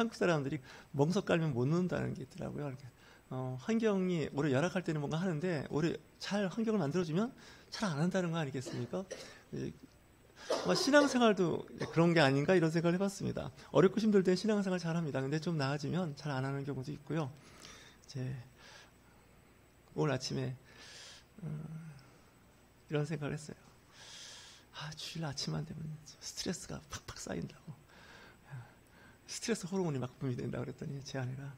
한국 사람들이 멍석 깔면 못 논다는 게 있더라고요. 이렇게 환경이 오래 열악할 때는 뭔가 하는데 오래 잘 환경을 만들어주면 잘 안 한다는 거 아니겠습니까? 신앙생활도 그런 게 아닌가 이런 생각을 해봤습니다. 어렵고 힘들 때 신앙생활 잘합니다. 근데 좀 나아지면 잘 안 하는 경우도 있고요. 이제 오늘 아침에 이런 생각을 했어요. 주일 아침만 되면 스트레스가 팍팍 쌓인다고. 스트레스 호르몬이 막 분비된다고 그랬더니 제 아내가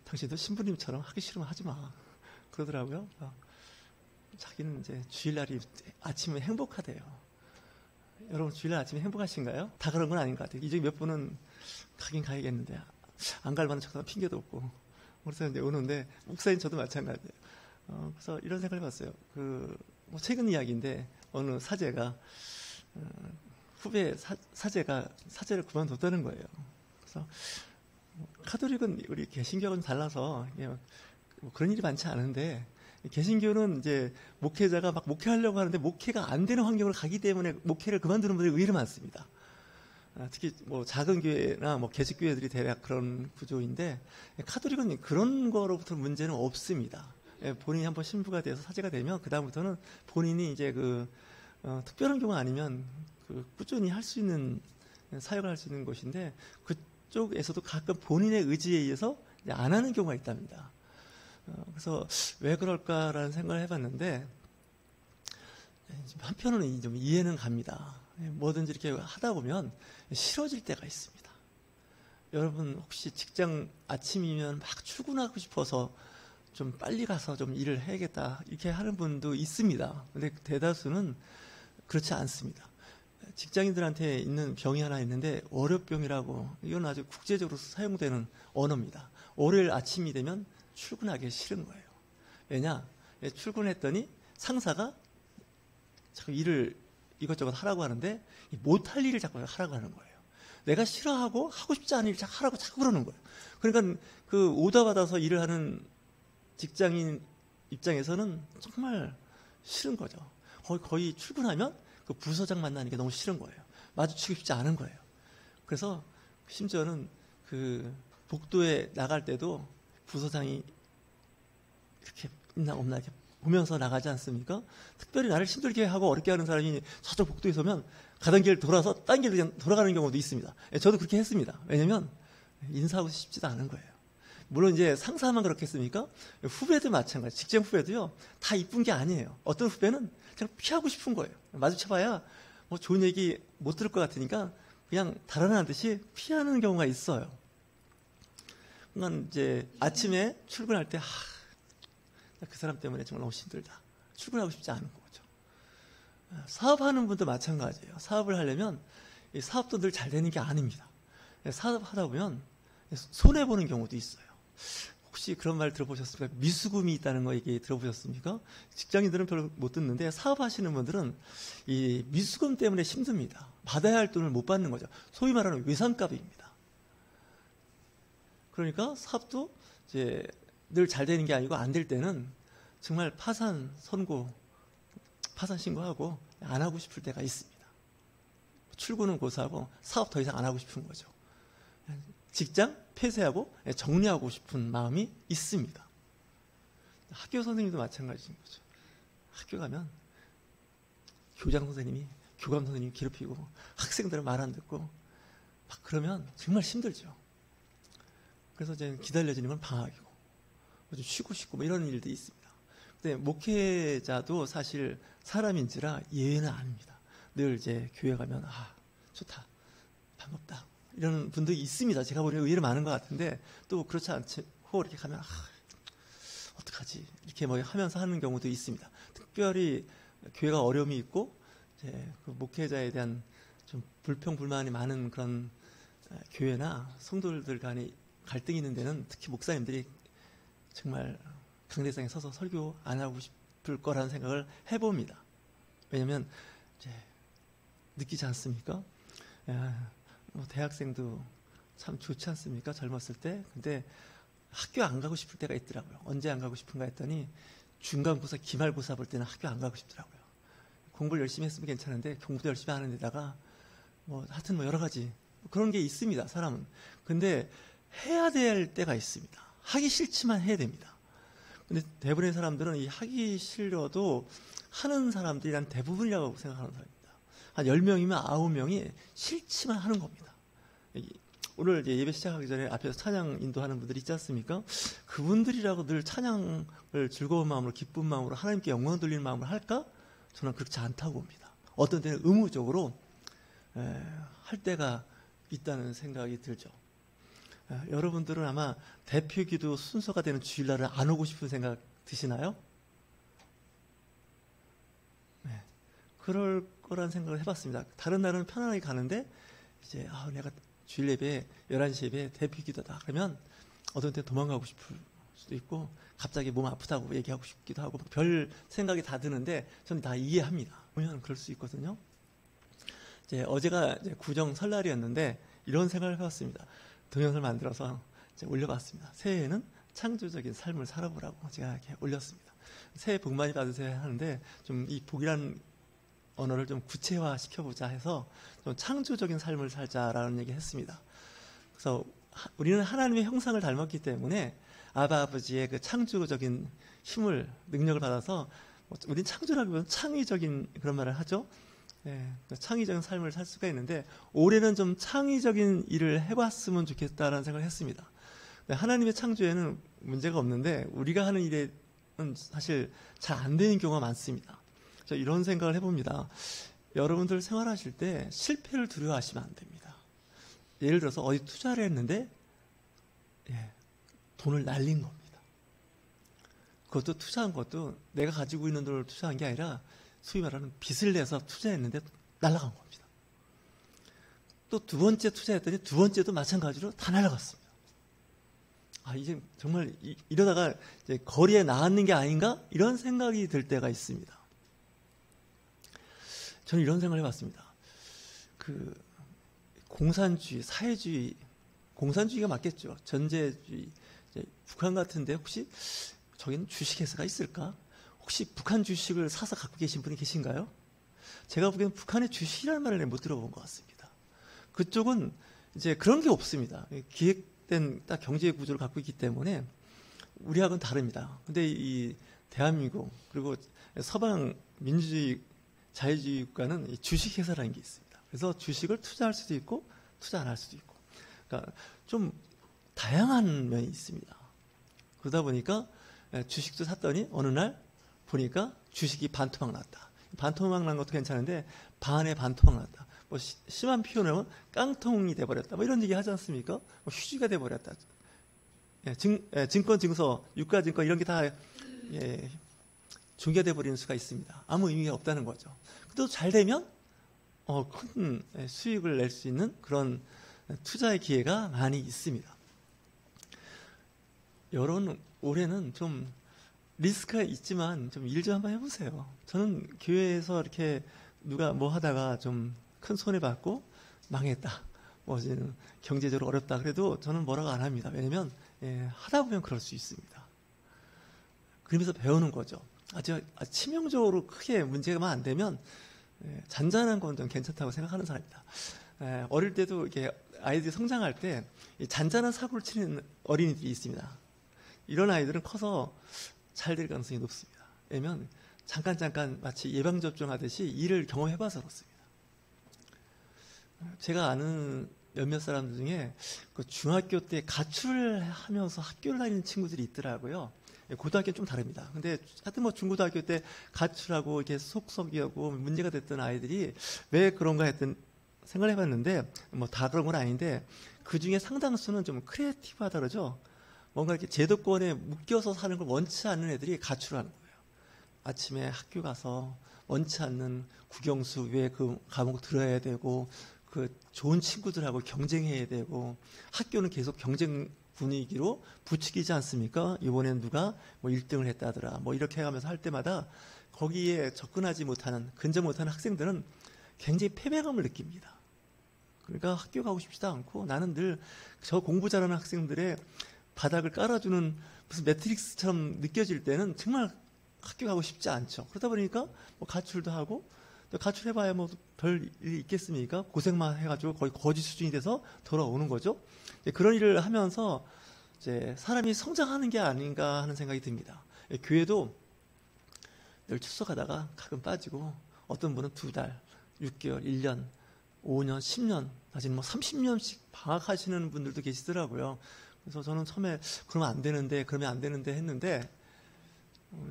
당신도 신부님처럼 하기 싫으면 하지 마 그러더라고요. 자기는 이제 주일날이 아침에 행복하대요. 여러분 주일날 아침에 행복하신가요? 다 그런 건 아닌 것 같아요. 이 중에 몇 분은 가긴 가야겠는데 안 갈 만한 적당한 핑계도 없고 그래서 이제 오는데 목사님 저도 마찬가지예요. 그래서 이런 생각을 해봤어요. 최근 이야기인데 어느 사제가 후배 사제가 사제를 그만뒀다는 거예요. 그래서 카톨릭은 우리 개신교하고는 달라서 뭐 그런 일이 많지 않은데 개신교는 이제 목회자가 막 목회하려고 하는데 목회가 안 되는 환경으로 가기 때문에 목회를 그만두는 분들이 의외로 많습니다. 특히 뭐 작은 교회나 뭐 개식 교회들이 대략 그런 구조인데 카톨릭은 그런 거로부터 문제는 없습니다. 본인이 한번 신부가 돼서 사제가 되면 그 다음부터는 본인이 이제 특별한 경우 아니면 꾸준히 할 수 있는 사역을 할 수 있는 곳인데 그쪽에서도 가끔 본인의 의지에 의해서 안 하는 경우가 있답니다. 그래서 왜 그럴까라는 생각을 해봤는데 한편으로는 좀 이해는 갑니다. 뭐든지 이렇게 하다 보면 싫어질 때가 있습니다. 여러분 혹시 직장 아침이면 막 출근하고 싶어서 좀 빨리 가서 좀 일을 해야겠다 이렇게 하는 분도 있습니다. 근데 대다수는 그렇지 않습니다. 직장인들한테 있는 병이 하나 있는데 월요병이라고 이건 아주 국제적으로 사용되는 언어입니다. 월요일 아침이 되면 출근하기 싫은 거예요. 왜냐? 출근했더니 상사가 자꾸 일을 이것저것 하라고 하는데 못할 일을 자꾸 하라고 하는 거예요. 내가 싫어하고 하고 싶지 않은 일을 하라고 자꾸 그러는 거예요. 그러니까 오더 받아서 일을 하는 직장인 입장에서는 정말 싫은 거죠. 거의 출근하면 그 부서장 만나는 게 너무 싫은 거예요. 마주치고 싶지 않은 거예요. 그래서 심지어는 복도에 나갈 때도 부서장이 이렇게 있나 없나 이렇게 보면서 나가지 않습니까? 특별히 나를 힘들게 하고 어렵게 하는 사람이 저쪽 복도에 서면 가던 길 돌아서 딴 길로 그냥 돌아가는 경우도 있습니다. 저도 그렇게 했습니다. 왜냐면 인사하고 싶지도 않은 거예요. 물론 이제 상사만 그렇겠습니까? 후배도 마찬가지. 직장 후배도요. 다 이쁜 게 아니에요. 어떤 후배는 그냥 피하고 싶은 거예요. 마주쳐봐야 뭐 좋은 얘기 못 들을 것 같으니까 그냥 달아나는 듯이 피하는 경우가 있어요. 그러니까 이제 아침에 출근할 때 그 사람 때문에 정말 너무 힘들다. 출근하고 싶지 않은 거죠. 사업하는 분도 마찬가지예요. 사업을 하려면 이 사업도 늘 잘 되는 게 아닙니다. 사업하다 보면 손해보는 경우도 있어요. 혹시 그런 말 들어보셨습니까? 미수금이 있다는 거 얘기 들어보셨습니까? 직장인들은 별로 못 듣는데 사업하시는 분들은 이 미수금 때문에 힘듭니다. 받아야 할 돈을 못 받는 거죠. 소위 말하는 외상값입니다. 그러니까 사업도 이제 늘 잘 되는 게 아니고 안 될 때는 정말 파산 선고, 파산 신고하고 안 하고 싶을 때가 있습니다. 출근은 고사하고 사업 더 이상 안 하고 싶은 거죠. 직장 폐쇄하고 정리하고 싶은 마음이 있습니다. 학교 선생님도 마찬가지인 거죠. 학교 가면 교장 선생님이, 교감 선생님이 괴롭히고 학생들은 말 안 듣고 막 그러면 정말 힘들죠. 그래서 이제 기다려지는 건 방학이고 좀 쉬고 싶고 뭐 이런 일도 있습니다. 근데 목회자도 사실 사람인지라 예외는 아닙니다. 늘 이제 교회 가면 좋다, 반갑다 이런 분들이 있습니다. 제가 보기에는 의외로 많은 것 같은데 또 그렇지 않고 이렇게 가면 어떡하지 이렇게 뭐 하면서 하는 경우도 있습니다. 특별히 교회가 어려움이 있고 이제 그 목회자에 대한 좀 불평 불만이 많은 그런 교회나 성도들 간에 갈등이 있는 데는 특히 목사님들이 정말 강대상에 서서 설교 안 하고 싶을 거라는 생각을 해봅니다. 왜냐하면 이제 느끼지 않습니까? 뭐 대학생도 참 좋지 않습니까? 젊었을 때. 근데 학교 안 가고 싶을 때가 있더라고요. 언제 안 가고 싶은가 했더니 중간고사, 기말고사 볼 때는 학교 안 가고 싶더라고요. 공부를 열심히 했으면 괜찮은데 공부도 열심히 하는 데다가 뭐 하여튼 뭐 여러 가지 그런 게 있습니다, 사람은. 근데 해야 될 때가 있습니다. 하기 싫지만 해야 됩니다. 근데 대부분의 사람들은 이 하기 싫어도 하는 사람들이 난 대부분이라고 생각하는 사람입니다. 한 10명이면 9명이 싫지만 하는 겁니다. 오늘 예배 시작하기 전에 앞에서 찬양 인도하는 분들이 있지 않습니까? 그분들이라고 늘 찬양을 즐거운 마음으로, 기쁜 마음으로, 하나님께 영광 돌리는 마음으로 할까? 저는 그렇지 않다고 봅니다. 어떤 때는 의무적으로 할 때가 있다는 생각이 들죠. 여러분들은 아마 대표기도 순서가 되는 주일날을 안 오고 싶은 생각 드시나요? 네, 그럴 거란 생각을 해봤습니다. 다른 날은 편안하게 가는데 이제 내가 주일 예배 11시 예배 대표기도다 그러면 어떤 때 도망가고 싶을 수도 있고 갑자기 몸 아프다고 얘기하고 싶기도 하고 별 생각이 다 드는데 저는 다 이해합니다. 보면 그럴 수 있거든요. 어제가 구정 설날이었는데 이런 생각을 해봤습니다. 동영상을 만들어서 올려봤습니다. 새해에는 창조적인 삶을 살아보라고 제가 이렇게 올렸습니다. 새해 복 많이 받으세요 하는데 좀 이 복이라는 언어를 좀 구체화 시켜보자 해서 좀 창조적인 삶을 살자라는 얘기를 했습니다. 그래서 우리는 하나님의 형상을 닮았기 때문에 아버지의 그 창조적인 힘을, 능력을 받아서 우린 창조라기보다는 창의적인 그런 말을 하죠. 창의적인 삶을 살 수가 있는데 올해는 좀 창의적인 일을 해봤으면 좋겠다라는 생각을 했습니다. 하나님의 창조에는 문제가 없는데 우리가 하는 일에는 사실 잘 안 되는 경우가 많습니다. 이런 생각을 해봅니다. 여러분들 생활하실 때 실패를 두려워하시면 안 됩니다. 예를 들어서 어디 투자를 했는데 돈을 날린 겁니다. 그것도 투자한 것도 내가 가지고 있는 돈을 투자한 게 아니라 소위 말하는 빚을 내서 투자했는데 날아간 겁니다. 또 두 번째 투자했더니 두 번째도 마찬가지로 다 날아갔습니다. 이제 정말 이러다가 이제 거리에 나왔는 게 아닌가? 이런 생각이 들 때가 있습니다. 저는 이런 생각을 해봤습니다. 공산주의, 사회주의, 공산주의가 맞겠죠. 전제주의. 북한 같은데 혹시 저기는 주식회사가 있을까? 혹시 북한 주식을 사서 갖고 계신 분이 계신가요? 제가 보기에는 북한의 주식이라는 말을 못 들어본 것 같습니다. 그쪽은 이제 그런 게 없습니다. 기획된 딱 경제 구조를 갖고 있기 때문에 우리하고는 다릅니다. 근데 이 대한민국 그리고 서방 민주주의 자유주의 국가는 주식회사라는 게 있습니다. 그래서 주식을 투자할 수도 있고 투자 안 할 수도 있고 그러니까 좀 다양한 면이 있습니다. 그러다 보니까 주식도 샀더니 어느 날 보니까 주식이 반토막 났다. 반토막 난 것도 괜찮은데 반에 반토막 났다. 심한 표현을 깡통이 돼버렸다. 이런 얘기 하지 않습니까? 휴지가 돼버렸다. 증권, 증서, 유가증권 이런 게 다 중개돼 버리는 수가 있습니다. 아무 의미가 없다는 거죠. 또 잘 되면 큰 수익을 낼 수 있는 그런 투자의 기회가 많이 있습니다. 여러분 올해는 좀 리스크가 있지만 좀 일 좀 한번 해보세요. 저는 교회에서 이렇게 누가 뭐 하다가 좀 큰 손해 받고 망했다. 이제는 경제적으로 어렵다. 그래도 저는 뭐라고 안 합니다. 왜냐면 하다 보면 그럴 수 있습니다. 그러면서 배우는 거죠. 아주 치명적으로 크게 문제가 안 되면 잔잔한 건 좀 괜찮다고 생각하는 사람입니다. 어릴 때도 이렇게 아이들이 성장할 때 잔잔한 사고를 치는 어린이들이 있습니다. 이런 아이들은 커서 잘 될 가능성이 높습니다. 왜냐면 잠깐 마치 예방접종 하듯이 일을 경험해봐서 그렇습니다. 제가 아는 몇몇 사람들 중에 중학교 때 가출을 하면서 학교를 다니는 친구들이 있더라고요. 고등학교는 좀 다릅니다. 근데 하여튼 중고등학교 때 가출하고 이렇게 속썩이고 문제가 됐던 아이들이 왜 그런가 했던 생각을 해봤는데 다 그런 건 아닌데 그 중에 상당수는 좀 크리에이티브하다 그러죠. 뭔가 이렇게 제도권에 묶여서 사는 걸 원치 않는 애들이 가출하는 거예요. 아침에 학교 가서 원치 않는 국영수 왜 그 과목 들어야 되고 그 좋은 친구들하고 경쟁해야 되고 학교는 계속 경쟁 분위기로 부추기지 않습니까? 이번엔 누가 1등을 했다더라. 이렇게 해가면서 할 때마다 거기에 접근하지 못하는, 근접 못하는 학생들은 굉장히 패배감을 느낍니다. 그러니까 학교 가고 싶지도 않고 나는 늘 저 공부 잘하는 학생들의 바닥을 깔아주는 무슨 매트릭스처럼 느껴질 때는 정말 학교 가고 싶지 않죠. 그러다 보니까 가출도 하고 가출해봐야 뭐 별 일이 있겠습니까? 고생만 해가지고 거의 거지 수준이 돼서 돌아오는 거죠. 그런 일을 하면서 이제 사람이 성장하는 게 아닌가 하는 생각이 듭니다. 교회도 늘 출석하다가 가끔 빠지고 어떤 분은 2달, 6개월, 1년, 5년, 10년, 나중에 뭐 30년씩 방학하시는 분들도 계시더라고요. 그래서 저는 처음에 그러면 안 되는데 했는데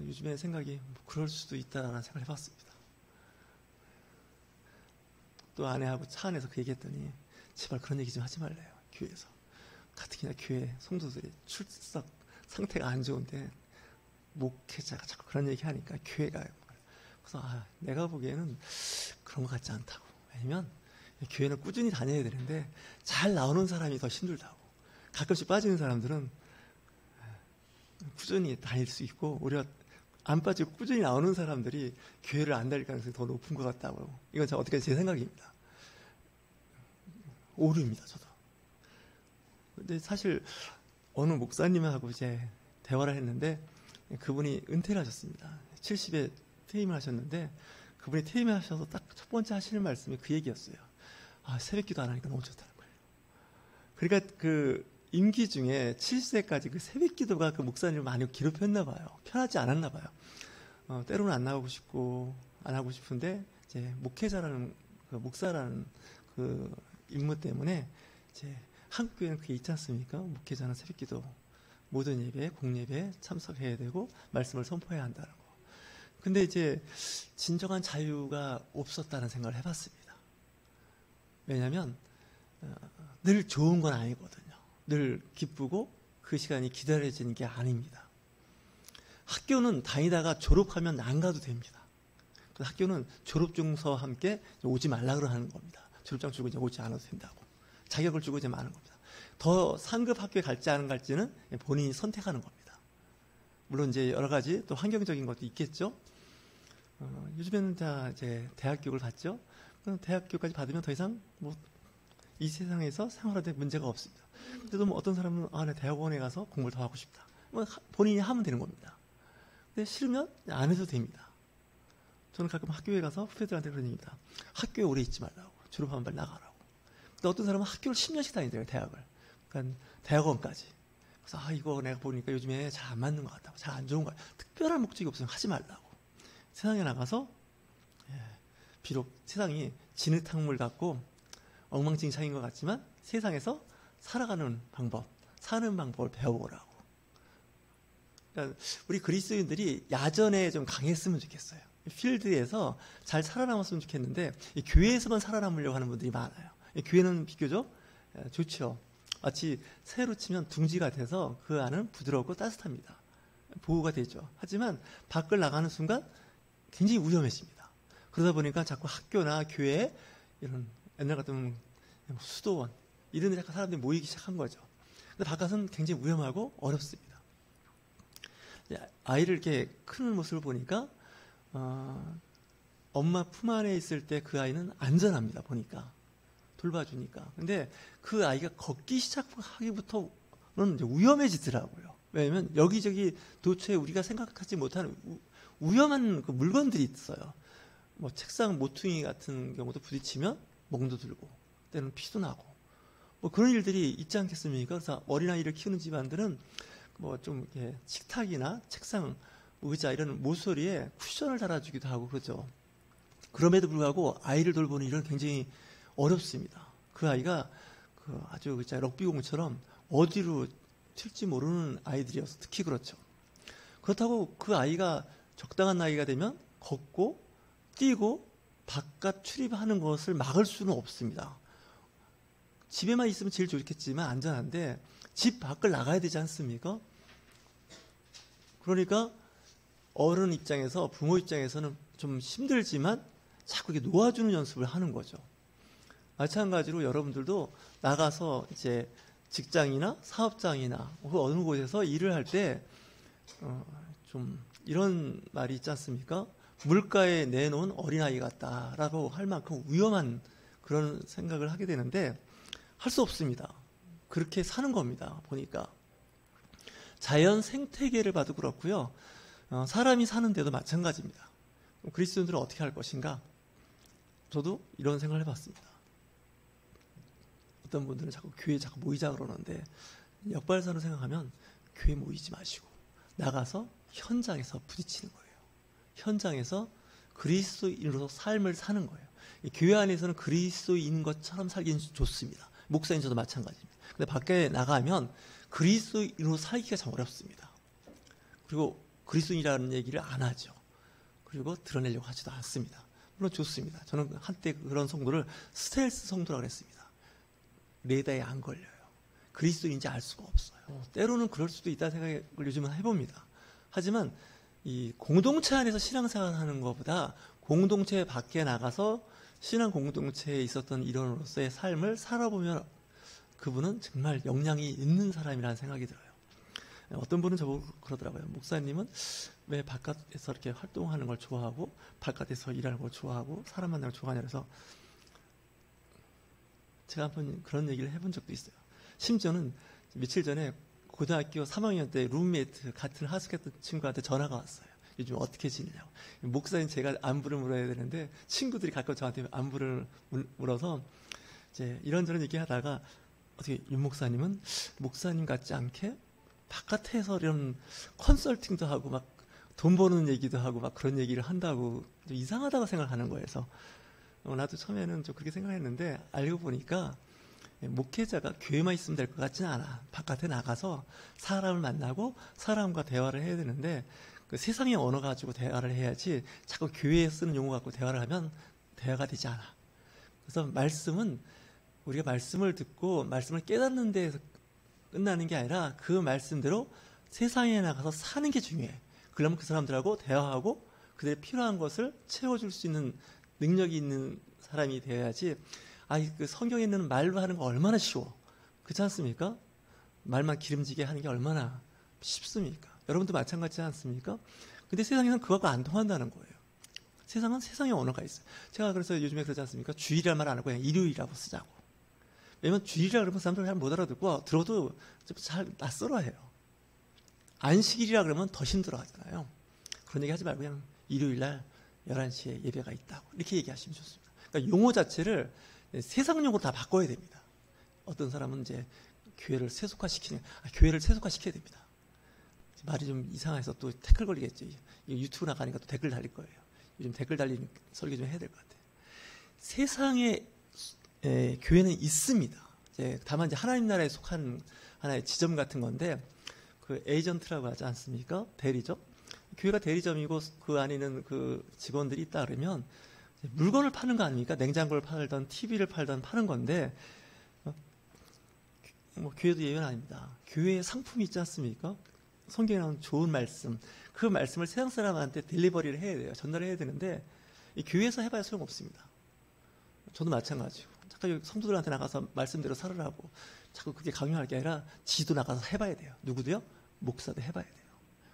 요즘에 생각이 뭐 그럴 수도 있다라는 생각을 해봤습니다. 또 아내하고 차 안에서 그 얘기했더니 제발 그런 얘기 좀 하지 말래요. 교회에서. 가뜩이나 교회 성도들이 출석 상태가 안 좋은데 목회자가 자꾸 그런 얘기 하니까 교회가. 그래서 내가 보기에는 그런 것 같지 않다고. 왜냐면 교회는 꾸준히 다녀야 되는데 잘 나오는 사람이 더 힘들다고. 가끔씩 빠지는 사람들은 꾸준히 다닐 수 있고 오히려 안 빠지고 꾸준히 나오는 사람들이 교회를 안 다닐 가능성이 더 높은 것 같다고. 이건 어떻게 제 생각입니다. 오류입니다, 저도. 근데 사실 어느 목사님하고 이제 대화를 했는데 그분이 은퇴를 하셨습니다. 70에 퇴임을 하셨는데 그분이 퇴임을 하셔서 딱 첫 번째 하시는 말씀이 그 얘기였어요. 새벽기도 안 하니까 너무 좋다는 거예요. 그러니까 그 임기 중에 70세까지 그 새벽기도가 그 목사님을 많이 괴롭혔나 봐요. 편하지 않았나 봐요. 때로는 안 나오고 싶고 안 하고 싶은데 이제 목회자라는 그 목사라는 그 임무 때문에 이제 한국 교회는 그게 있지 않습니까? 목회자는 새벽기도 모든 예배, 공예배에 참석해야 되고 말씀을 선포해야 한다는 거. 근데 이제 진정한 자유가 없었다는 생각을 해봤습니다. 왜냐하면 늘 좋은 건 아니거든요. 늘 기쁘고 그 시간이 기다려지는 게 아닙니다. 학교는 다니다가 졸업하면 안 가도 됩니다. 학교는 졸업증서와 함께 오지 말라 그러는 겁니다. 졸업장 주고 이제 오지 않아도 된다고. 자격을 주고 이제 마는 겁니다. 더 상급 학교에 갈지 안 갈지는 본인이 선택하는 겁니다. 물론 이제 여러 가지 또 환경적인 것도 있겠죠. 요즘에는 다 이제 대학교를 받죠. 대학교까지 받으면 더 이상 뭐 이 세상에서 생활하는데 문제가 없습니다. 그래도 뭐 어떤 사람은 내 대학원에 가서 공부를 더 하고 싶다. 뭐 본인이 하면 되는 겁니다. 근데 싫으면 안 해도 됩니다. 저는 가끔 학교에 가서 후배들한테 그런 얘기입니다. 학교에 오래 있지 말라고. 졸업하면 빨리 나가라고. 근데 어떤 사람은 학교를 10년씩 다니더라고요, 대학을. 그러니까 대학원까지. 그래서 이거 내가 보니까 요즘에 잘 안 맞는 것 같다고. 잘 안 좋은 것 같다고. 특별한 목적이 없으면 하지 말라고. 세상에 나가서 비록 세상이 진흙탕물 같고 엉망진창인 것 같지만 세상에서 살아가는 방법, 사는 방법을 배워보라고. 그러니까 우리 그리스도인들이 야전에 좀 강했으면 좋겠어요. 필드에서 잘 살아남았으면 좋겠는데 교회에서만 살아남으려고 하는 분들이 많아요. 교회는 비교적 좋죠. 마치 새로 치면 둥지가 돼서 그 안은 부드럽고 따뜻합니다. 보호가 되죠. 하지만 밖을 나가는 순간 굉장히 위험해집니다. 그러다 보니까 자꾸 학교나 교회 이런 옛날 같으면 수도원 이런 데 자꾸 사람들이 모이기 시작한 거죠. 근데 바깥은 굉장히 위험하고 어렵습니다. 아이를 이렇게 크는 모습을 보니까 엄마 품 안에 있을 때 그 아이는 안전합니다. 보니까 돌봐주니까. 근데 그 아이가 걷기 시작하기부터는 이제 위험해지더라고요. 왜냐하면 여기저기 도처에 우리가 생각하지 못하는 위험한 그 물건들이 있어요. 뭐 책상 모퉁이 같은 경우도 부딪히면 멍도 들고 때는 피도 나고 뭐 그런 일들이 있지 않겠습니까? 그래서 어린아이를 키우는 집안들은 뭐 좀 이렇게 식탁이나 책상, 의자 이런 모서리에 쿠션을 달아주기도 하고 그러죠. 그럼에도 불구하고 아이를 돌보는 일은 굉장히 어렵습니다. 그 아이가 그 아주 럭비공처럼 어디로 튈지 모르는 아이들이어서 특히 그렇죠. 그렇다고 그 아이가 적당한 나이가 되면 걷고 뛰고 바깥 출입하는 것을 막을 수는 없습니다. 집에만 있으면 제일 좋겠지만 안전한데 집 밖을 나가야 되지 않습니까? 그러니까 어른 입장에서 부모 입장에서는 좀 힘들지만 자꾸 이렇게 놓아주는 연습을 하는 거죠. 마찬가지로 여러분들도 나가서 이제 직장이나 사업장이나 어느 곳에서 일을 할 때 좀 이런 말이 있지 않습니까? 물가에 내놓은 어린아이 같다라고 할 만큼 위험한 그런 생각을 하게 되는데 할 수 없습니다. 그렇게 사는 겁니다. 보니까 자연 생태계를 봐도 그렇고요. 사람이 사는 데도 마찬가지입니다. 그리스도인들은 어떻게 할 것인가? 저도 이런 생각을 해봤습니다. 어떤 분들은 자꾸 교회에 자꾸 모이자 그러는데 역발상으로 생각하면 교회 모이지 마시고 나가서 현장에서 부딪히는 거예요. 현장에서 그리스도인으로서 삶을 사는 거예요. 교회 안에서는 그리스도인 것처럼 살기는 좋습니다. 목사인 저도 마찬가지입니다. 근데 밖에 나가면 그리스도인으로 살기가 참 어렵습니다. 그리고 그리스도인이라는 얘기를 안 하죠. 그리고 드러내려고 하지도 않습니다. 물론 좋습니다. 저는 한때 그런 성도를 스텔스 성도라고 했습니다. 레이더에 안 걸려요. 그리스도인지 알 수가 없어요. 때로는 그럴 수도 있다는 생각을 요즘은 해봅니다. 하지만 이 공동체 안에서 신앙생활을 하는 것보다 공동체 밖에 나가서 신앙 공동체에 있었던 일원으로서의 삶을 살아보면 그분은 정말 역량이 있는 사람이라는 생각이 들어요. 어떤 분은 저보고 그러더라고요. 목사님은 왜 바깥에서 이렇게 활동하는 걸 좋아하고 바깥에서 일하는 걸 좋아하고 사람 만나는 걸 좋아하냐 그래서 제가 한번 그런 얘기를 해본 적도 있어요. 심지어는 며칠 전에 고등학교 3학년 때 룸메이트 같은 하숙했던 친구한테 전화가 왔어요. 요즘 어떻게 지내냐고. 목사님 제가 안부를 물어야 되는데 친구들이 가끔 저한테 안부를 물어서 이제 이런저런 얘기하다가 어떻게 윤 목사님은 목사님 같지 않게 바깥에서 이런 컨설팅도 하고 막 돈 버는 얘기도 하고 막 그런 얘기를 한다고 좀 이상하다고 생각하는 거예요. 그래서 나도 처음에는 좀 그렇게 생각했는데 알고 보니까 목회자가 교회만 있으면 될 것 같지는 않아. 바깥에 나가서 사람을 만나고 사람과 대화를 해야 되는데 그 세상의 언어 가지고 대화를 해야지 자꾸 교회에 쓰는 용어 갖고 대화를 하면 대화가 되지 않아. 그래서 말씀은 우리가 말씀을 듣고 말씀을 깨닫는 데에서 끝나는 게 아니라 그 말씀대로 세상에 나가서 사는 게 중요해. 그러면 그 사람들하고 대화하고 그들의 필요한 것을 채워줄 수 있는 능력이 있는 사람이 되어야지. 그 성경에 있는 말로 하는 거 얼마나 쉬워. 그렇지 않습니까? 말만 기름지게 하는 게 얼마나 쉽습니까? 여러분도 마찬가지지 않습니까? 근데 세상에는 그거가 안 통한다는 거예요. 세상은 세상의 언어가 있어요. 제가 그래서 요즘에 그러지 않습니까? 주일이라는 말 안 하고 그냥 일요일이라고 쓰자고. 왜냐면 주일이라 그러면 사람들 잘 못 알아듣고 들어도 잘 낯설어해요. 안식일이라 그러면 더 힘들어 하잖아요. 그런 얘기 하지 말고 그냥 일요일날 11시에 예배가 있다고 이렇게 얘기하시면 좋습니다. 그러니까 용어 자체를 세상 용어로 다 바꿔야 됩니다. 어떤 사람은 이제 교회를 교회를 세속화시켜야 됩니다. 말이 좀 이상해서 또 태클 걸리겠죠. 유튜브 나가니까 또 댓글 달릴 거예요. 요즘 댓글 달리는 설교 좀 해야 될 것 같아요. 세상에 교회는 있습니다. 다만 이제 하나님 나라에 속한 하나의 지점 같은 건데 그 에이전트라고 하지 않습니까? 대리점. 교회가 대리점이고 그 안에는 그 직원들이 있다 그러면 물건을 파는 거 아닙니까? 냉장고를 팔던 TV를 팔던 파는 건데 뭐 교회도 예외는 아닙니다. 교회에 상품이 있지 않습니까? 성경에 나오는 좋은 말씀, 그 말씀을 세상 사람한테 딜리버리를 해야 돼요. 전달을 해야 되는데 이 교회에서 해봐야 소용없습니다. 저도 마찬가지고 자꾸 성도들한테 나가서 말씀대로 살으라고 자꾸 그게 강요할 게 아니라 지도 나가서 해봐야 돼요. 누구도요? 목사도 해봐야 돼요.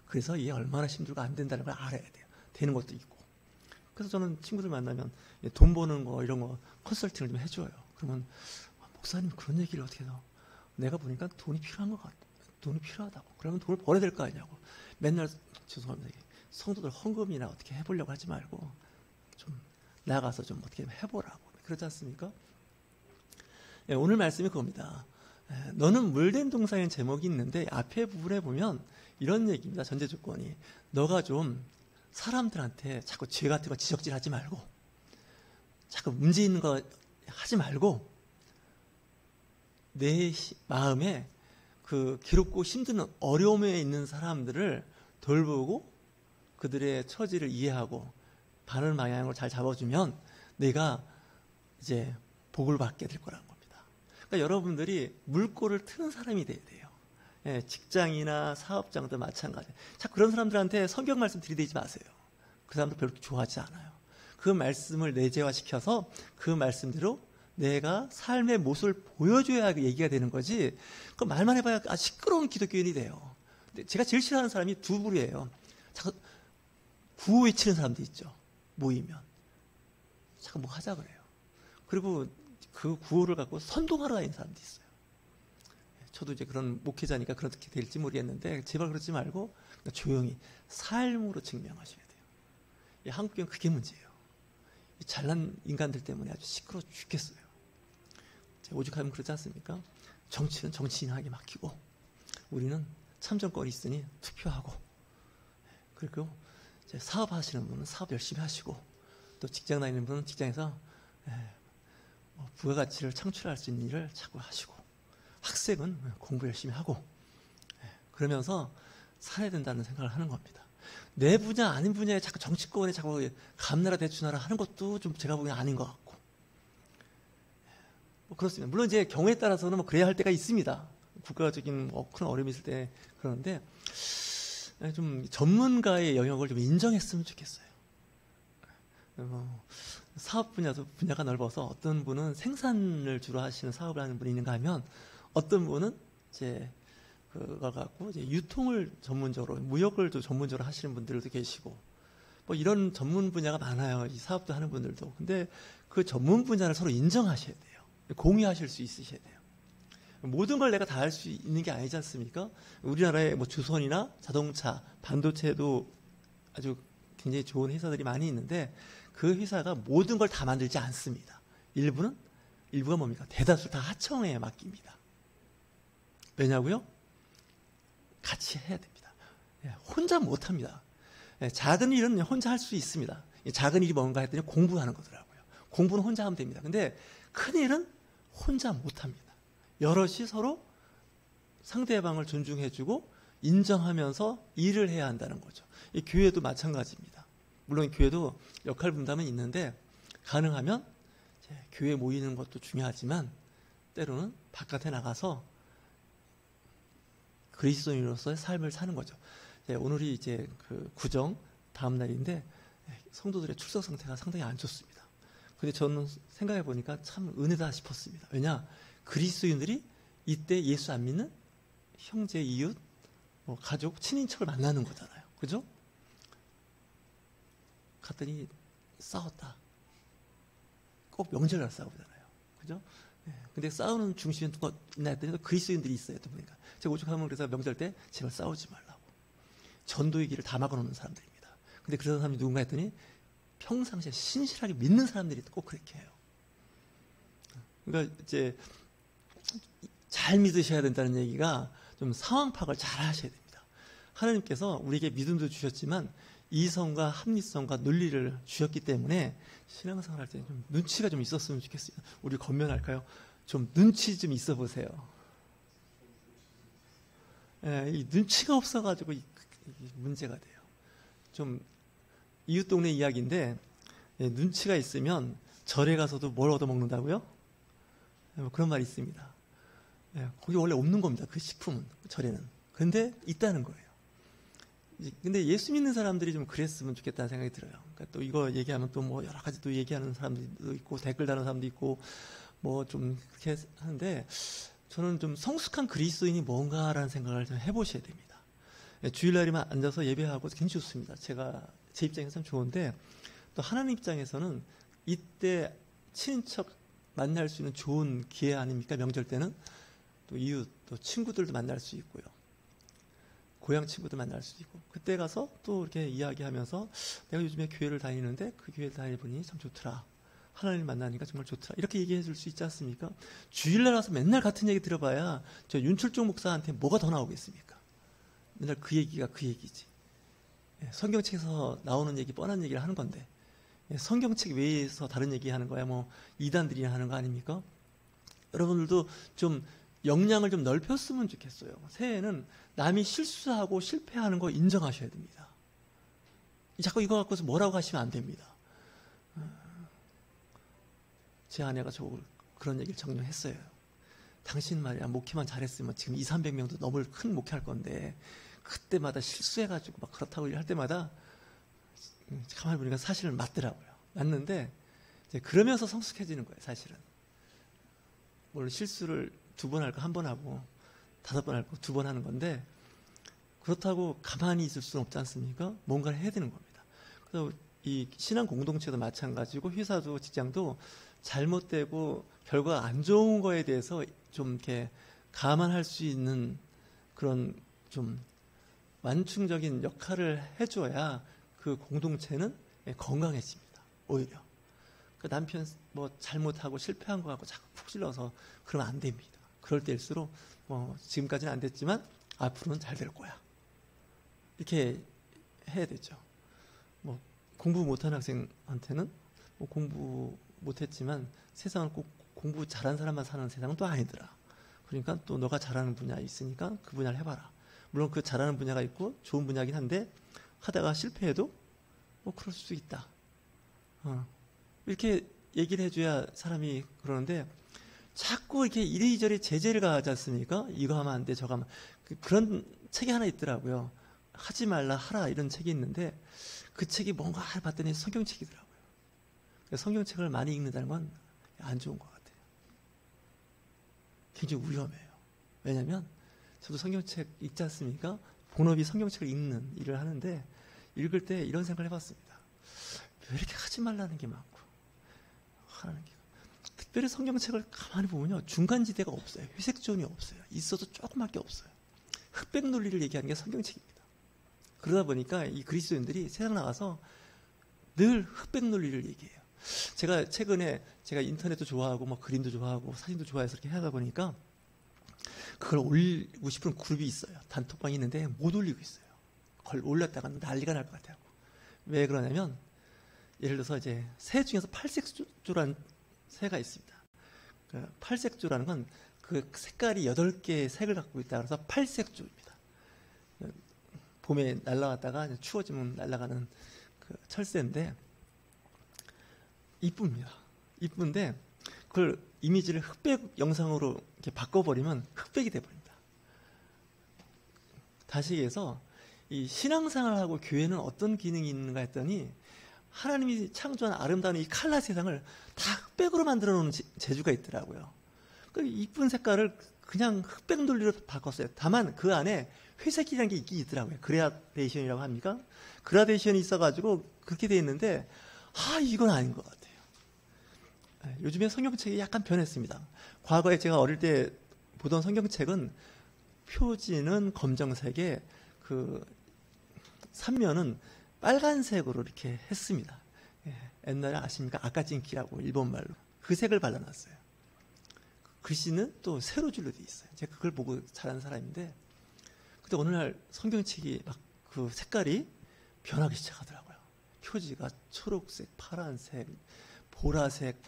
그래서 이게 얼마나 힘들고 안 된다는 걸 알아야 돼요. 되는 것도 있고. 그래서 저는 친구들 만나면 돈 버는 거 이런 거 컨설팅을 좀 해줘요. 그러면 목사님 그런 얘기를 어떻게 해서 내가 보니까 돈이 필요한 것 같아. 돈이 필요하다고. 그러면 돈을 벌어야 될 거 아니냐고. 맨날 죄송합니다. 성도들 헌금이나 어떻게 해보려고 하지 말고 좀 나가서 좀 어떻게 해보라고. 그렇지 않습니까? 오늘 말씀이 그겁니다. 너는 물된 동사의 제목이 있는데 앞에 부분에 보면 이런 얘기입니다. 전제 조건이. 너가 좀 사람들한테 자꾸 죄 같은 거 지적질하지 말고 자꾸 문제 있는 거 하지 말고 내 마음에 그 괴롭고 힘든 어려움에 있는 사람들을 돌보고 그들의 처지를 이해하고 바른 방향으로 잘 잡아주면 내가 이제 복을 받게 될 거라는 겁니다. 그러니까 여러분들이 물꼬를 트는 사람이 돼야 돼요. 직장이나 사업장도 마찬가지. 자, 그런 사람들한테 성경 말씀 들이대지 마세요. 그 사람들 별로 좋아하지 않아요. 그 말씀을 내재화시켜서 그 말씀대로 내가 삶의 모습을 보여줘야 얘기가 되는 거지. 그 말만 해봐야 시끄러운 기독교인이 돼요. 근데 제가 제일 싫어하는 사람이 두 부류예요. 자꾸 구호 외치는 사람도 있죠. 모이면 자꾸 뭐 하자 그래요. 그리고 그 구호를 갖고 선동하러 다니는 사람도 있어요. 저도 이제 그런 목회자니까 그렇게 될지 모르겠는데 제발 그러지 말고 조용히 삶으로 증명하셔야 돼요. 한국교회는 그게 문제예요. 잘난 인간들 때문에 아주 시끄러워 죽겠어요. 오죽하면 그렇지 않습니까? 정치는 정치인에게 맡기고 우리는 참정권이 있으니 투표하고, 그리고 이제 사업하시는 분은 사업 열심히 하시고, 또 직장 다니는 분은 직장에서 부가가치를 창출할 수 있는 일을 자꾸 하시고, 학생은 공부 열심히 하고, 그러면서 살아야 된다는 생각을 하는 겁니다. 내 분야 아닌 분야에 자꾸 정치권에 자꾸 감나라 대추나라 하는 것도 좀 제가 보기엔 아닌 것 같고, 뭐 그렇습니다. 물론 이제 경우에 따라서는 뭐 그래야 할 때가 있습니다. 국가적인 큰 어려움이 있을 때. 그러는데 좀 전문가의 영역을 좀 인정했으면 좋겠어요. 사업 분야가 넓어서 어떤 분은 생산을 주로 하시는 사업을 하는 분이 있는가 하면, 어떤 분은 이제 그걸 갖고 이제 유통을 전문적으로, 무역을 또 전문적으로 하시는 분들도 계시고, 뭐 이런 전문 분야가 많아요. 이 사업도 하는 분들도. 근데 그 전문 분야를 서로 인정하셔야 돼요. 공유하실 수 있으셔야 돼요. 모든 걸 내가 다 할 수 있는 게 아니지 않습니까? 우리나라에 뭐 주선이나 자동차, 반도체도 아주 굉장히 좋은 회사들이 많이 있는데, 그 회사가 모든 걸 다 만들지 않습니다. 일부가 뭡니까? 대다수 다 하청에 맡깁니다. 왜냐고요? 같이 해야 됩니다. 혼자 못 합니다. 작은 일은 혼자 할 수 있습니다. 작은 일이 뭔가 했더니 공부하는 거더라고요. 공부는 혼자 하면 됩니다. 근데 큰 일은 혼자 못 합니다. 여럿이 서로 상대방을 존중해주고 인정하면서 일을 해야 한다는 거죠. 이 교회도 마찬가지입니다. 물론 교회도 역할 분담은 있는데, 가능하면 교회 모이는 것도 중요하지만 때로는 바깥에 나가서 그리스도인으로서의 삶을 사는 거죠. 오늘이 이제 그 구정 다음 날인데 성도들의 출석 상태가 상당히 안 좋습니다. 근데 저는 생각해 보니까 참 은혜다 싶었습니다. 왜냐? 그리스도인들이 이때 예수 안 믿는 형제, 이웃, 뭐 가족, 친인척을 만나는 거잖아요. 그죠? 갔더니 싸웠다. 꼭 명절날 싸우잖아요. 그죠? 근데 싸우는 중심에 누가 있나 했더니 그리스도인들이 있어요. 또 보니까. 제가 오죽하면 그래서 명절 때 제발 싸우지 말라고. 전도의 길을 다 막아놓는 사람들입니다. 근데 그런 사람이 누군가 했더니 평상시에 신실하게 믿는 사람들이 꼭 그렇게 해요. 그러니까 이제 잘 믿으셔야 된다는 얘기가 좀 상황 파악을 잘 하셔야 됩니다. 하나님께서 우리에게 믿음도 주셨지만 이성과 합리성과 논리를 주셨기 때문에 신앙생활 할 때 좀 눈치가 좀 있었으면 좋겠어요. 우리 건면할까요? 좀 눈치 좀 있어 보세요. 이 눈치가 없어가지고 문제가 돼요. 좀 이웃 동네 이야기인데, 눈치가 있으면 절에 가서도 뭘 얻어먹는다고요? 그런 말이 있습니다. 거기 원래 없는 겁니다. 그 식품은, 절에는. 근데 있다는 거예요. 근데 예수 믿는 사람들이 좀 그랬으면 좋겠다는 생각이 들어요. 그러니까 또 이거 얘기하면 또 뭐 여러 가지 또 얘기하는 사람들도 있고, 댓글 다는 사람도 있고, 뭐 좀 그렇게 하는데, 저는 좀 성숙한 그리스도인이 뭔가라는 생각을 좀 해보셔야 됩니다. 주일날에만 앉아서 예배하고 굉장히 좋습니다. 제 입장에서 참 좋은데, 또 하나님 입장에서는 이때 친인척 만날 수 있는 좋은 기회 아닙니까? 명절 때는 또 이웃, 또 친구들도 만날 수 있고요. 고향 친구들 만날 수 있고, 그때 가서 또 이렇게 이야기하면서 내가 요즘에 교회를 다니는데 그 교회를 다니보니 참 좋더라. 하나님 만나니까 정말 좋더라. 이렇게 얘기해 줄 수 있지 않습니까? 주일날 와서 맨날 같은 얘기 들어봐야 저 윤철종 목사한테 뭐가 더 나오겠습니까? 맨날 그 얘기가 그 얘기지. 성경책에서 나오는 얘기, 뻔한 얘기를 하는 건데, 성경책 외에서 다른 얘기 하는 거야 뭐 이단들이 하는 거 아닙니까? 여러분들도 좀 역량을 좀 넓혔으면 좋겠어요. 새해에는 남이 실수하고 실패하는 거 인정하셔야 됩니다. 자꾸 이거 갖고서 뭐라고 하시면 안 됩니다. 제 아내가 그런 얘기를 정리했어요. 당신 말이야, 목회만 잘했으면 지금 200~300명도 넘을 큰 목회할 건데, 그때마다 실수해가지고 막 그렇다고 할 때마다 가만히 보니까 사실은 맞더라고요. 맞는데 이제 그러면서 성숙해지는 거예요. 사실은 물론 실수를 2번 할 거 1번 하고 5번 할 거 2번 하는 건데, 그렇다고 가만히 있을 수는 없지 않습니까? 뭔가를 해야 되는 겁니다. 그래서 이 신앙 공동체도 마찬가지고, 회사도 직장도 잘못되고 결과가 안 좋은 거에 대해서 좀 이렇게 감안할 수 있는 그런 좀 완충적인 역할을 해줘야 그 공동체는 건강해집니다. 오히려 그 남편 뭐 잘못하고 실패한 거 갖고 자꾸 푹 찔러서 그러면 안 됩니다. 그럴 때일수록 뭐 지금까지는 안 됐지만 앞으로는 잘 될 거야. 이렇게 해야 되죠. 뭐 공부 못하는 학생한테는 뭐 공부 못했지만 세상은 꼭 공부 잘하는 사람만 사는 세상은 또 아니더라. 그러니까 또 너가 잘하는 분야 있으니까 그 분야를 해봐라. 물론 그 잘하는 분야가 있고 좋은 분야긴 한데 하다가 실패해도 뭐 그럴 수 있다. 이렇게 얘기를 해줘야 사람이 그러는데 자꾸 이렇게 이리저리 제재를 가하지 않습니까? 이거 하면 안 돼, 저거 하면. 그런 책이 하나 있더라고요. 하지 말라, 하라 이런 책이 있는데 그 책이 뭔가 봤더니 성경책이더라고요. 성경책을 많이 읽는다는 건 안 좋은 것 같아요. 굉장히 위험해요. 왜냐하면 저도 성경책 읽지 않습니까? 본업이 성경책을 읽는 일을 하는데 읽을 때 이런 생각을 해봤습니다. 왜 이렇게 하지 말라는 게 많고 하라는 게 특별히 성경책을 가만히 보면요 중간지대가 없어요. 회색존이 없어요. 있어도 조그맣게 없어요. 흑백 논리를 얘기하는 게 성경책입니다. 그러다 보니까 이 그리스도인들이 세상 나가서 늘 흑백 논리를 얘기해요. 제가 최근에 제가 인터넷도 좋아하고 뭐 그림도 좋아하고 사진도 좋아해서 이렇게 하다 보니까 그걸 올리고 싶은 그룹이 있어요. 단톡방이 있는데 못 올리고 있어요. 그걸 올렸다가 난리가 날 것 같아요. 왜 그러냐면 예를 들어서 이제 새 중에서 팔색조라는 새가 있습니다. 그 팔색조라는 건 그 색깔이 8개의 색을 갖고 있다 그래서 팔색조입니다. 봄에 날아갔다가 추워지면 날아가는 그 철새인데 이쁩니다. 이쁜데 그걸 이미지를 흑백 영상으로 이렇게 바꿔버리면 흑백이 돼버립니다. 다시 얘기해서 이 신앙생활하고 교회는 어떤 기능이 있는가 했더니 하나님이 창조한 아름다운 이 칼라 세상을 다 흑백으로 만들어 놓은 재주가 있더라고요. 그 이쁜 색깔을 그냥 흑백 논리로 바꿨어요. 다만 그 안에 회색이라는 게 있긴 있더라고요. 그라데이션이라고 합니까? 그라데이션이 있어가지고 그렇게 돼 있는데 이건 아닌 것 같아요. 요즘에 성경책이 약간 변했습니다. 과거에 제가 어릴 때 보던 성경책은 표지는 검정색에 그 삼면은 빨간색으로 이렇게 했습니다. 옛날에 아십니까? 아까징키라고 일본말로 그 색을 발라놨어요. 글씨는 또 세로줄로 돼 있어요. 제가 그걸 보고 자란 사람인데 근데 어느 날 성경책이 막 그 색깔이 변하기 시작하더라고요. 표지가 초록색, 파란색, 보라색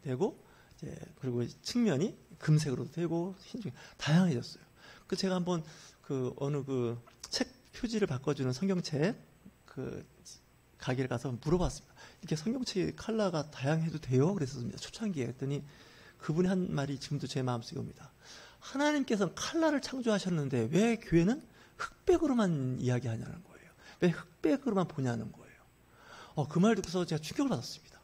되고 이제 그리고 측면이 금색으로도 되고 흰색 다양해졌어요. 그 제가 한번 그 어느 그 책 표지를 바꿔주는 성경책 그 가게를 가서 물어봤습니다. 이렇게 성경책 컬러가 다양해도 돼요? 그랬었습니다. 초창기에 했더니 그분이 한 말이 지금도 제 마음속에 옵니다. 하나님께서는 컬러를 창조하셨는데 왜 교회는 흑백으로만 이야기하냐는 거예요. 왜 흑백으로만 보냐는 거예요. 그 말 듣고서 제가 충격을 받았습니다.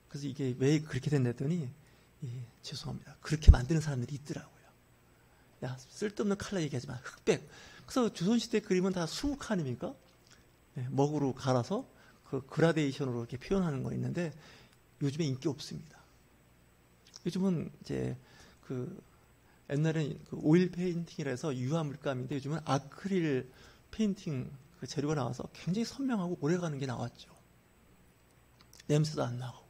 그래서 이게 왜 그렇게 됐나 했더니 죄송합니다. 그렇게 만드는 사람들이 있더라고요. 야, 쓸데없는 컬러 얘기하지 마. 흑백. 그래서 조선시대 그림은 다 수묵 아닙니까? 먹으로 갈아서 그 그라데이션으로 이렇게 표현하는 거 있는데 요즘에 인기 없습니다. 요즘은 이제 그 옛날엔 그 오일 페인팅이라 해서 유화 물감인데 요즘은 아크릴 페인팅 그 재료가 나와서 굉장히 선명하고 오래가는 게 나왔죠. 냄새도 안 나고.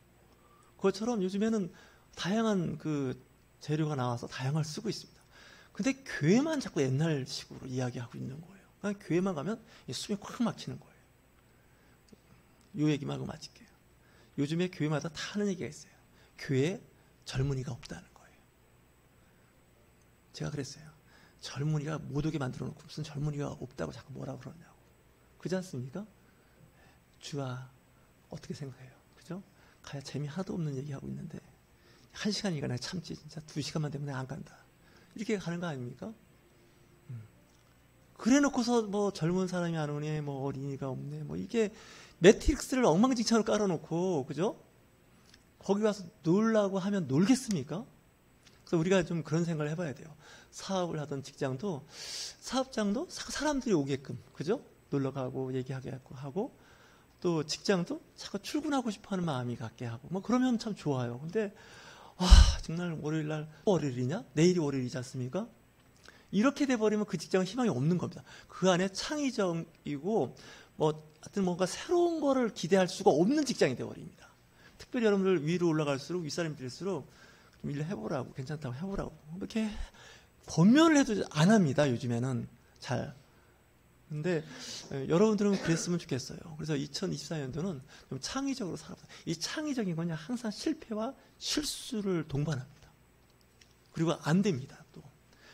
그것처럼 요즘에는 다양한 그 재료가 나와서 다양한 걸 쓰고 있습니다. 근데 교회만 자꾸 옛날식으로 이야기하고 있는 거예요. 그러니까 교회만 가면 숨이 콱 막히는 거예요. 요 얘기만 하고 마칠게요. 요즘에 교회마다 다 하는 얘기가 있어요. 교회에 젊은이가 없다는 거예요. 제가 그랬어요. 젊은이가 못 오게 만들어 놓고 무슨 젊은이가 없다고 자꾸 뭐라 그러냐고. 그렇지 않습니까? 주가 어떻게 생각해요? 그죠? 가야 재미 하나도 없는 얘기하고 있는데 1시간이니까 내가 참지 진짜 2시간만 되면 내가 안 간다. 이렇게 가는 거 아닙니까? 그래 놓고서 뭐 젊은 사람이 안 오네, 뭐 어린이가 없네, 뭐 이게 매트릭스를 엉망진창으로 깔아놓고, 그죠? 거기 와서 놀라고 하면 놀겠습니까? 그래서 우리가 좀 그런 생각을 해봐야 돼요. 사업을 하던 직장도, 사업장도 사람들이 오게끔, 그죠? 놀러 가고 얘기하게 하고, 또 직장도 자꾸 출근하고 싶어 하는 마음이 갖게 하고, 뭐 그러면 참 좋아요. 근데, 정말 월요일날 월요일이냐? 내일이 월요일이지 않습니까? 이렇게 돼버리면 그 직장은 희망이 없는 겁니다. 그 안에 창의적이고 하여튼 뭔가 새로운 거를 기대할 수가 없는 직장이 돼버립니다. 특별히 여러분들 위로 올라갈수록 윗사람이 될수록 좀 일 해보라고, 괜찮다고 해보라고 이렇게 권면을 해도 안 합니다. 요즘에는 잘. 근데 여러분들은 그랬으면 좋겠어요. 그래서 2024년도는 좀 창의적으로 살아보자. 이 창의적인 건 항상 실패와 실수를 동반합니다. 그리고 안 됩니다. 또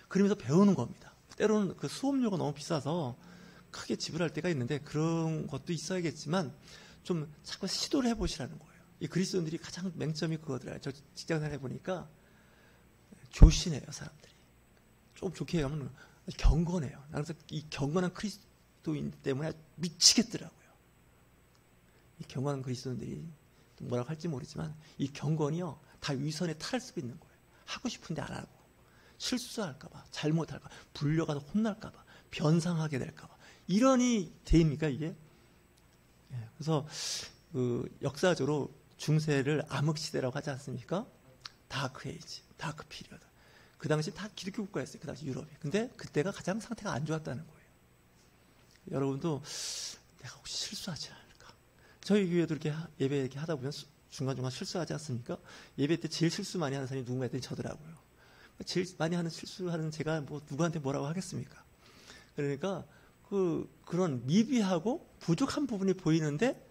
그러면서 배우는 겁니다. 때로는 그 수업료가 너무 비싸서 크게 지불할 때가 있는데 그런 것도 있어야겠지만 좀 자꾸 시도를 해보시라는 거예요. 이 그리스도인들이 가장 맹점이 그거더라고요. 저 직장생활 해보니까 조신해요, 사람들이. 좀 좋게 하면 경건해요. 그래서 이 경건한 그리스도인 때문에 미치겠더라고요. 이 경건한 그리스도인들이 뭐라고 할지 모르지만 이 경건이요, 다 위선에 탈 수 있는 거예요. 하고 싶은데 안 하고, 실수할까봐, 잘못할까, 불려가서 혼날까봐, 변상하게 될까봐. 이러니 됩니까, 이게? 그래서 그 역사적으로 중세를 암흑시대라고 하지 않습니까? 다크 에이지, 다크 피리어드. 그 당시 다 기독교 국가였어요. 그 당시 유럽이. 근데 그때가 가장 상태가 안 좋았다는 거예요. 여러분도 내가 혹시 실수하지 않을까? 저희 교회도 이렇게 예배 이렇게 하다 보면 중간중간 실수하지 않습니까? 예배 때 제일 실수 많이 하는 사람이 누군가 했더니 저더라고요. 제일 많이 하는 실수하는 제가 누구한테 뭐라고 하겠습니까? 그러니까 그런 미비하고 부족한 부분이 보이는데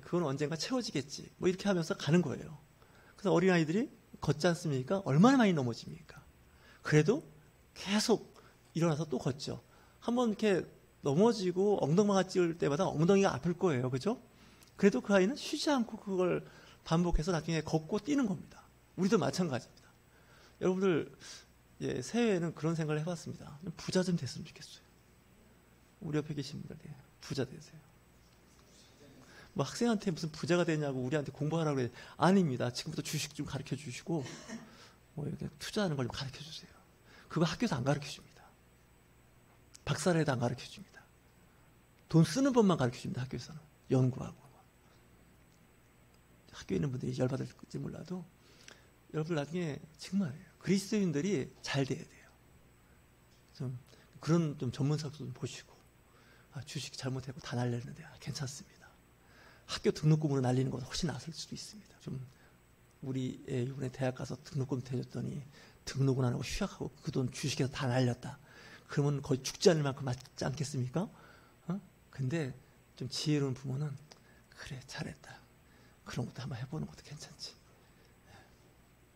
그건 언젠가 채워지겠지. 이렇게 하면서 가는 거예요. 그래서 어린아이들이 걷지 않습니까? 얼마나 많이 넘어집니까? 그래도 계속 일어나서 또 걷죠. 한번 이렇게 넘어지고 엉덩방아 찍을 때마다 엉덩이가 아플 거예요. 그죠? 그래도 그 아이는 쉬지 않고 그걸 반복해서 나중에 걷고 뛰는 겁니다. 우리도 마찬가지입니다. 여러분들 새해에는 그런 생각을 해봤습니다. 부자 좀 됐으면 좋겠어요. 우리 옆에 계신 분들 부자 되세요. 학생한테 무슨 부자가 되냐고 우리한테 공부하라고 그래. 아닙니다. 지금부터 주식 좀 가르쳐 주시고 이렇게 투자하는 걸 좀 가르쳐 주세요. 그거 학교에서 안 가르쳐 줍니다. 박사를 해도 안 가르쳐 줍니다. 돈 쓰는 법만 가르쳐 줍니다. 학교에서는. 연구하고. 학교에 있는 분들이 열받을지 몰라도 여러분 나중에 정말이에요. 그리스도인들이 잘 돼야 돼요. 좀 그런 좀 전문사도 좀 보시고 주식 잘못하고 다 날렸는데 괜찮습니다. 학교 등록금으로 날리는 것보다 훨씬 낫을 수도 있습니다. 좀 우리 애 이번에 대학 가서 등록금 대줬더니 등록은 안 하고 휴학하고 그 돈 주식에서 다 날렸다. 그러면 거의 죽지 않을 만큼 맞지 않겠습니까? 근데 좀 지혜로운 부모는 그래 잘했다. 그런 것도 한번 해보는 것도 괜찮지.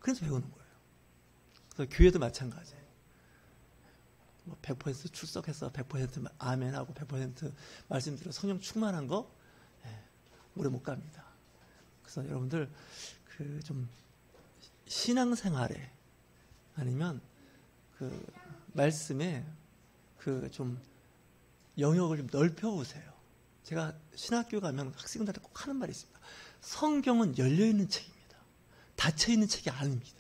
그래서 배우는 거예요. 그래서 교회도 마찬가지예요. 100% 출석해서 100% 아멘하고 100% 말씀드려 성령 충만한 거 오래 못 갑니다. 그래서 여러분들 좀 신앙생활에 아니면 말씀에 좀 영역을 좀 넓혀보세요. 제가 신학교 가면 학생들한테 꼭 하는 말이 있습니다. 성경은 열려있는 책입니다. 닫혀있는 책이 아닙니다.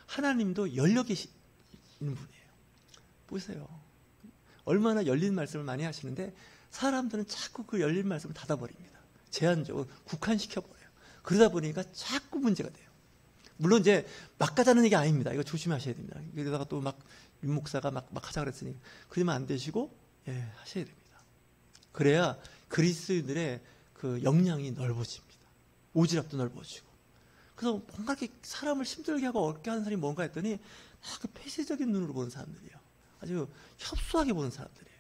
하나님도 열려 계시는 분이에요. 보세요. 얼마나 열린 말씀을 많이 하시는데 사람들은 자꾸 그 열린 말씀을 닫아버립니다. 제한적으로 국한시켜버려요. 그러다 보니까 자꾸 문제가 돼요. 물론 이제 막 가자는 얘기 아닙니다. 이거 조심하셔야 됩니다. 여기다가 또 윤 목사가 막 하자 그랬으니 그러면 안 되시고 하셔야 됩니다. 그래야 그리스도인들의 그 역량이 넓어집니다. 오지랖도 넓어지고. 그래서 뭔가 이렇게 사람을 힘들게 하고 어렵게 하는 사람이 뭔가 했더니 그 폐쇄적인 눈으로 보는 사람들이에요. 아주 협소하게 보는 사람들이에요.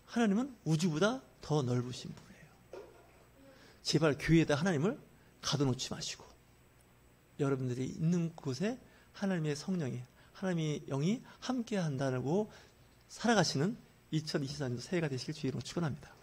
하나님은 우주보다 더 넓으신 분이에요. 제발 교회에다 하나님을 가둬놓지 마시고 여러분들이 있는 곳에 하나님의 성령이 하나님의 영이 함께 한다고 살아가시는 2024년도 새해가 되시길 주의로 축원합니다.